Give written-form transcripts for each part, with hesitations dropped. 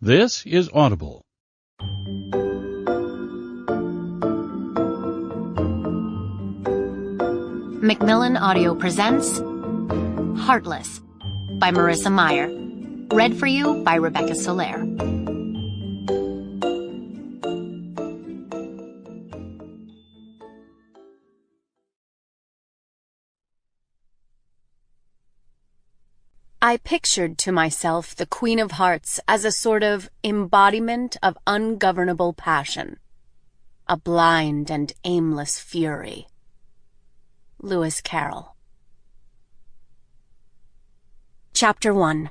This is Audible. Macmillan Audio presents Heartless by Marissa Meyer. Read for you by Rebecca Soler. I pictured to myself the Queen of Hearts as a sort of embodiment of ungovernable passion, a blind and aimless fury. Lewis Carroll. Chapter 1.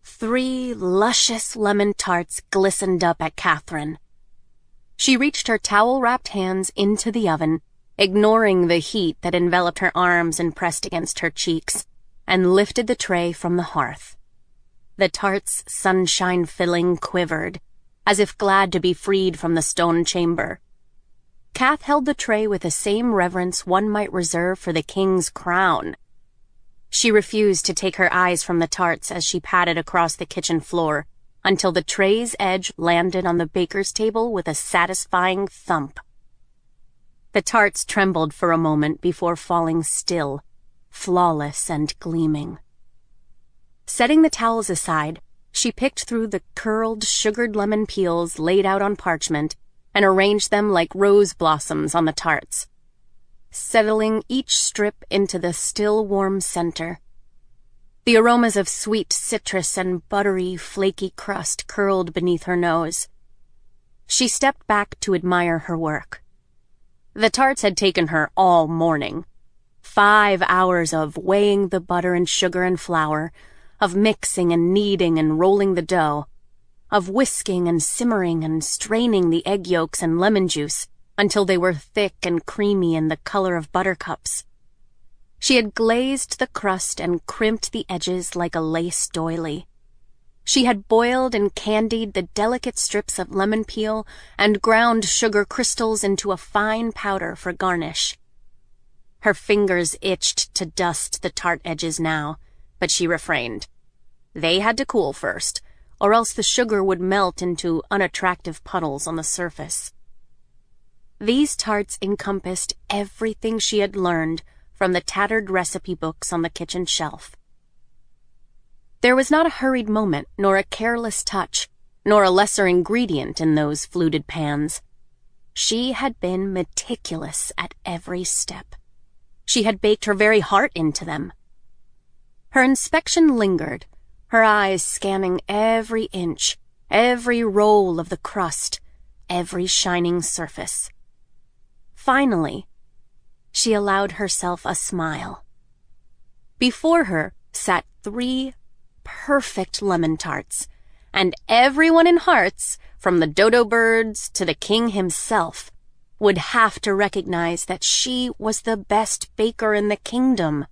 3 luscious lemon tarts glistened up at Catherine. She reached her towel-wrapped hands into the oven, ignoring the heat that enveloped her arms and pressed against her cheeks, and lifted the tray from the hearth. The tart's sunshine filling quivered, as if glad to be freed from the stone chamber. Kath held the tray with the same reverence one might reserve for the king's crown. She refused to take her eyes from the tarts as she padded across the kitchen floor until the tray's edge landed on the baker's table with a satisfying thump. The tarts trembled for a moment before falling still, flawless and gleaming. Setting the towels aside, she picked through the curled, sugared lemon peels laid out on parchment and arranged them like rose blossoms on the tarts, settling each strip into the still warm center. The aromas of sweet citrus and buttery, flaky crust curled beneath her nose. She stepped back to admire her work. The tarts had taken her all morning. 5 hours of weighing the butter and sugar and flour, of mixing and kneading and rolling the dough, of whisking and simmering and straining the egg yolks and lemon juice until they were thick and creamy in the color of buttercups. She had glazed the crust and crimped the edges like a lace doily. She had boiled and candied the delicate strips of lemon peel and ground sugar crystals into a fine powder for garnish. Her fingers itched to dust the tart edges now, but she refrained. They had to cool first, or else the sugar would melt into unattractive puddles on the surface. These tarts encompassed everything she had learned from the tattered recipe books on the kitchen shelf. There was not a hurried moment, nor a careless touch, nor a lesser ingredient in those fluted pans. She had been meticulous at every step. She had baked her very heart into them. Her inspection lingered, her eyes scanning every inch, every roll of the crust, every shining surface. Finally, she allowed herself a smile. Before her sat 3 perfect lemon tarts, and everyone in Hearts, from the dodo birds to the king himself, would have to recognize that she was the best baker in the kingdom.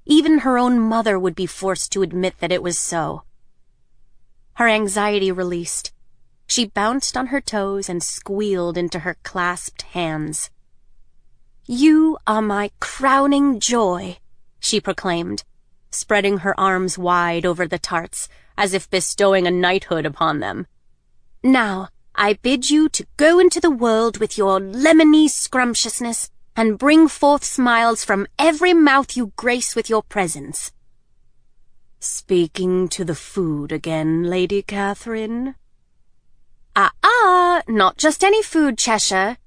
Even her own mother would be forced to admit that it was so. Her anxiety released. She bounced on her toes and squealed into her clasped hands. "You are my crowning joy," she proclaimed, spreading her arms wide over the tarts, as if bestowing a knighthood upon them. "Now, I bid you to go into the world with your lemony scrumptiousness and bring forth smiles from every mouth you grace with your presence." "Speaking to the food again, Lady Catherine?" Not just any food, Cheshire."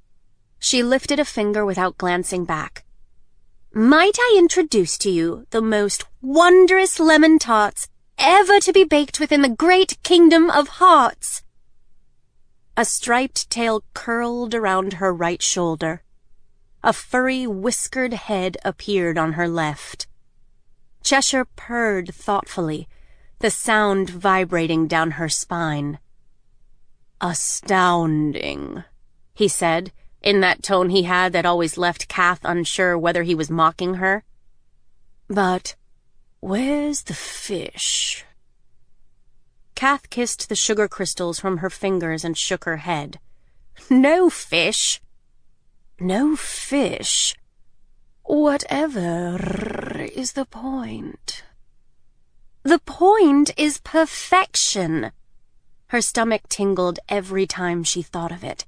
She lifted a finger without glancing back. "Might I introduce to you the most wondrous lemon tarts ever to be baked within the great kingdom of Hearts?" A striped tail curled around her right shoulder. A furry, whiskered head appeared on her left. Cheshire purred thoughtfully, the sound vibrating down her spine. "Astounding," he said, in that tone he had that always left Kath unsure whether he was mocking her. "But where's the fish?" Kath kissed the sugar crystals from her fingers and shook her head. "No fish." "No fish? Whatever is the point?" The point is perfection. Her stomach tingled every time she thought of it.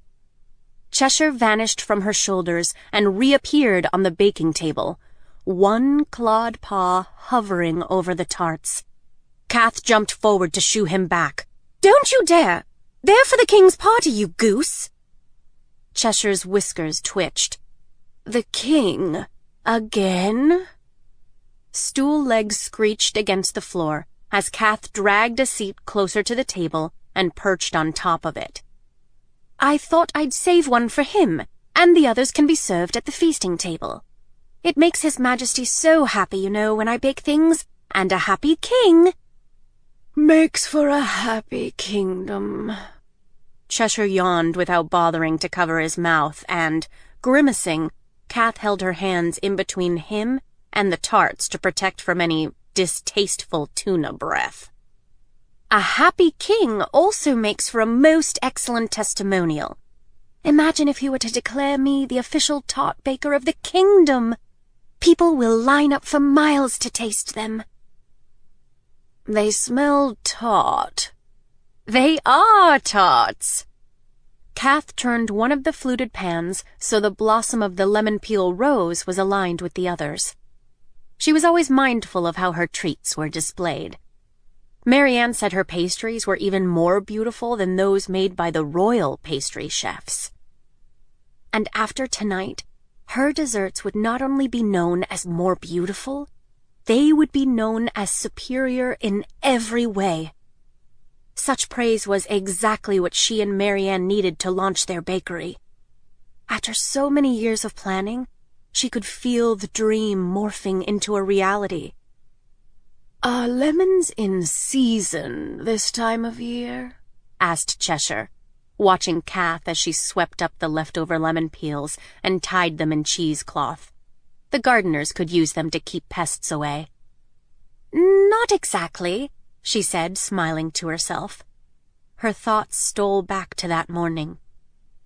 Cheshire vanished from her shoulders and reappeared on the baking table, one clawed paw hovering over the tarts. Kath jumped forward to shoo him back. "Don't you dare! They're for the king's party, you goose!" Cheshire's whiskers twitched. "The king? Again?" Stool legs screeched against the floor as Kath dragged a seat closer to the table and perched on top of it. "I thought I'd save one for him, and the others can be served at the feasting table. It makes His Majesty so happy, you know, when I bake things, and a happy king." "Makes for a happy kingdom." Cheshire yawned without bothering to cover his mouth, and, grimacing, Kath held her hands in between him and the tarts to protect from any distasteful tuna breath. "A happy king also makes for a most excellent testimonial. Imagine if you were to declare me the official tart baker of the kingdom. People will line up for miles to taste them." "They smell tart." "They are tarts." Kath turned one of the fluted pans so the blossom of the lemon peel rose was aligned with the others. She was always mindful of how her treats were displayed. Marianne said her pastries were even more beautiful than those made by the royal pastry chefs. And after tonight, her desserts would not only be known as more beautiful, they would be known as superior in every way. Such praise was exactly what she and Marianne needed to launch their bakery. After so many years of planning, she could feel the dream morphing into a reality. "Are lemons in season this time of year?" asked Cheshire, watching Kath as she swept up the leftover lemon peels and tied them in cheesecloth. The gardeners could use them to keep pests away. "Not exactly," she said, smiling to herself. Her thoughts stole back to that morning,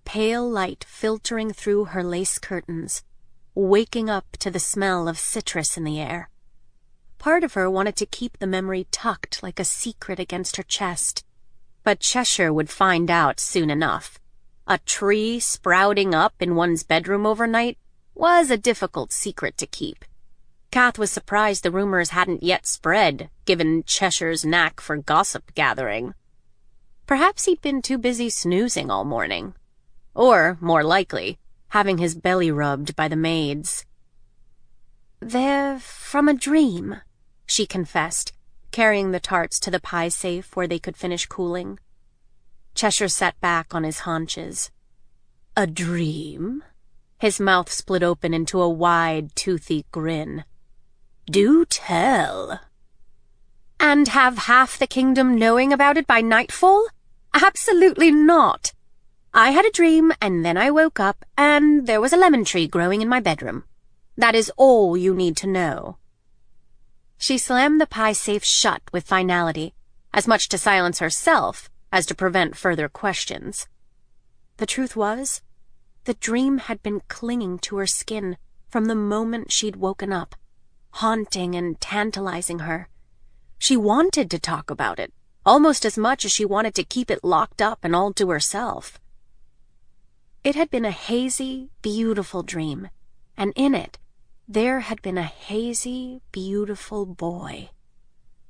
pale light filtering through her lace curtains, waking up to the smell of citrus in the air. Part of her wanted to keep the memory tucked like a secret against her chest, but Cheshire would find out soon enough. A tree sprouting up in one's bedroom overnight was a difficult secret to keep. Kath was surprised the rumors hadn't yet spread, given Cheshire's knack for gossip gathering. Perhaps he'd been too busy snoozing all morning. Or, more likely, having his belly rubbed by the maids. "They're from a dream," she confessed, carrying the tarts to the pie safe where they could finish cooling. Cheshire sat back on his haunches. "A dream?" His mouth split open into a wide, toothy grin. "Do tell." "And have half the kingdom knowing about it by nightfall? Absolutely not. I had a dream, and then I woke up, and there was a lemon tree growing in my bedroom. That is all you need to know." She slammed the pie safe shut with finality, as much to silence herself as to prevent further questions. The truth was, the dream had been clinging to her skin from the moment she'd woken up, haunting and tantalizing her. She wanted to talk about it, almost as much as she wanted to keep it locked up and all to herself. It had been a hazy, beautiful dream, and in it, there had been a hazy, beautiful boy.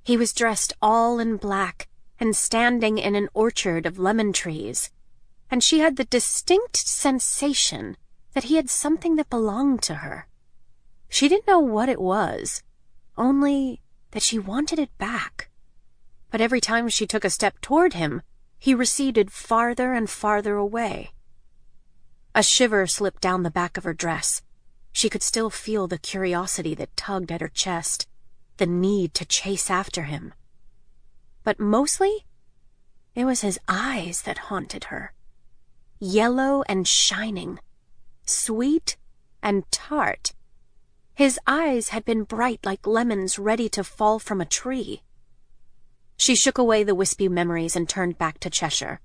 He was dressed all in black and standing in an orchard of lemon trees, and she had the distinct sensation that he had something that belonged to her. She didn't know what it was, only that she wanted it back. But every time she took a step toward him, he receded farther and farther away. A shiver slipped down the back of her dress. She could still feel the curiosity that tugged at her chest, the need to chase after him. But mostly, it was his eyes that haunted her. Yellow and shining, sweet and tart. His eyes had been bright like lemons ready to fall from a tree. She shook away the wispy memories and turned back to Cheshire.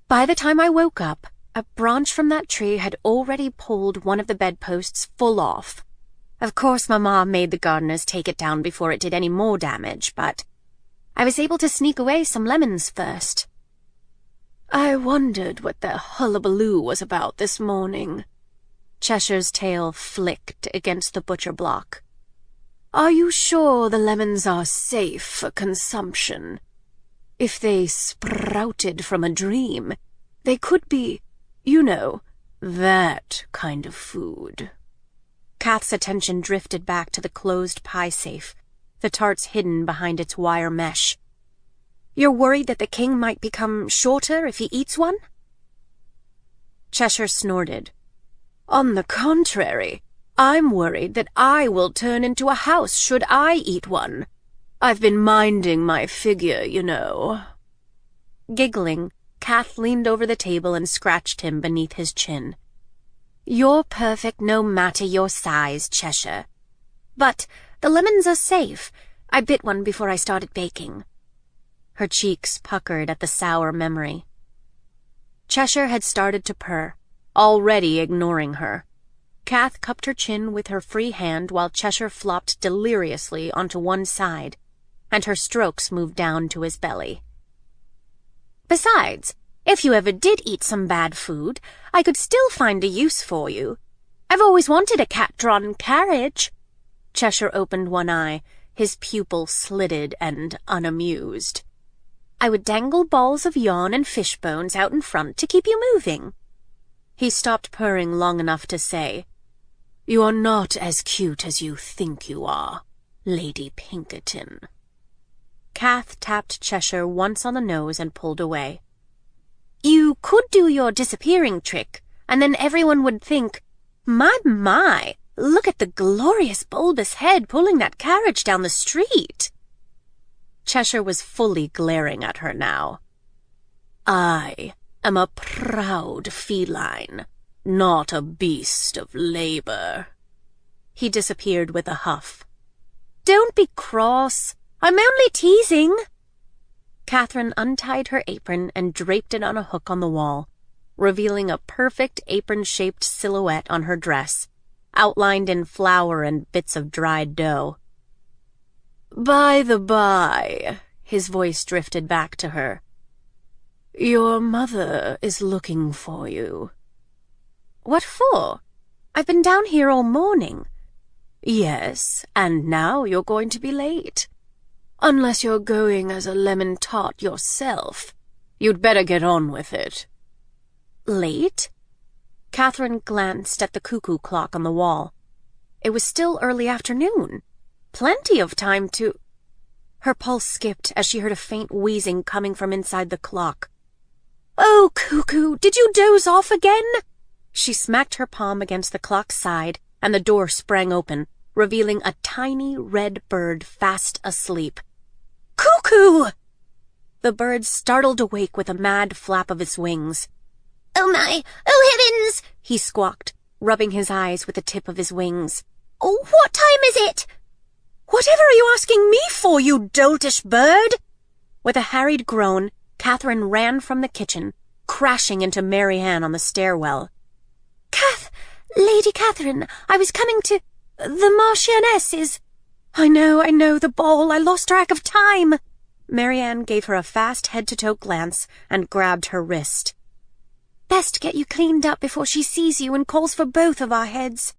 By the time I woke up, a branch from that tree had already pulled one of the bedposts full off. Of course, Mama made the gardeners take it down before it did any more damage, but I was able to sneak away some lemons first. I wondered what the hullabaloo was about this morning. Cheshire's tail flicked against the butcher block. Are you sure the lemons are safe for consumption? If they sprouted from a dream, they could be, you know, that kind of food. Kath's attention drifted back to the closed pie safe, the tarts hidden behind its wire mesh. You're worried that the king might become shorter if he eats one? Cheshire snorted. On the contrary, I'm worried that I will turn into a house should I eat one. I've been minding my figure, you know. Giggling, Kath leaned over the table and scratched him beneath his chin. You're perfect no matter your size, Cheshire. But the lemons are safe. I bit one before I started baking. Her cheeks puckered at the sour memory. Cheshire had started to purr, already ignoring her. Kath cupped her chin with her free hand while Cheshire flopped deliriously onto one side, and her strokes moved down to his belly. Besides, if you ever did eat some bad food, I could still find a use for you. I've always wanted a cat-drawn carriage. Cheshire opened one eye, his pupil slitted and unamused. I would dangle balls of yarn and fish bones out in front to keep you moving. He stopped purring long enough to say, You are not as cute as you think you are, Lady Pinkerton. Kath tapped Cheshire once on the nose and pulled away. You could do your disappearing trick, and then everyone would think, My, look at the glorious bulbous head pulling that carriage down the street. Cheshire was fully glaring at her now. I am a proud feline, not a beast of labor. He disappeared with a huff. Don't be cross. I'm only teasing. Catherine untied her apron and draped it on a hook on the wall, revealing a perfect apron-shaped silhouette on her dress, outlined in flour and bits of dried dough. By the by, his voice drifted back to her. Your mother is looking for you. What for? I've been down here all morning. Yes, and now you're going to be late. Unless you're going as a lemon tart yourself. You'd better get on with it. Late? Catherine glanced at the cuckoo clock on the wall. It was still early afternoon. Plenty of time to... Her pulse skipped as she heard a faint wheezing coming from inside the clock. Oh, cuckoo, did you doze off again? She smacked her palm against the clock's side, and the door sprang open, revealing a tiny red bird fast asleep. Cuckoo! The bird startled awake with a mad flap of his wings. Oh my! Oh heavens! He squawked, rubbing his eyes with the tip of his wings. Oh, what time is it? Whatever are you asking me for, you doltish bird? With a harried groan, Catherine ran from the kitchen, crashing into Mary Ann on the stairwell. Lady Catherine, I was coming to... The Marchioness is... I know, the ball. I lost track of time. Mary Ann gave her a fast head-to-toe glance and grabbed her wrist. Best get you cleaned up before she sees you and calls for both of our heads.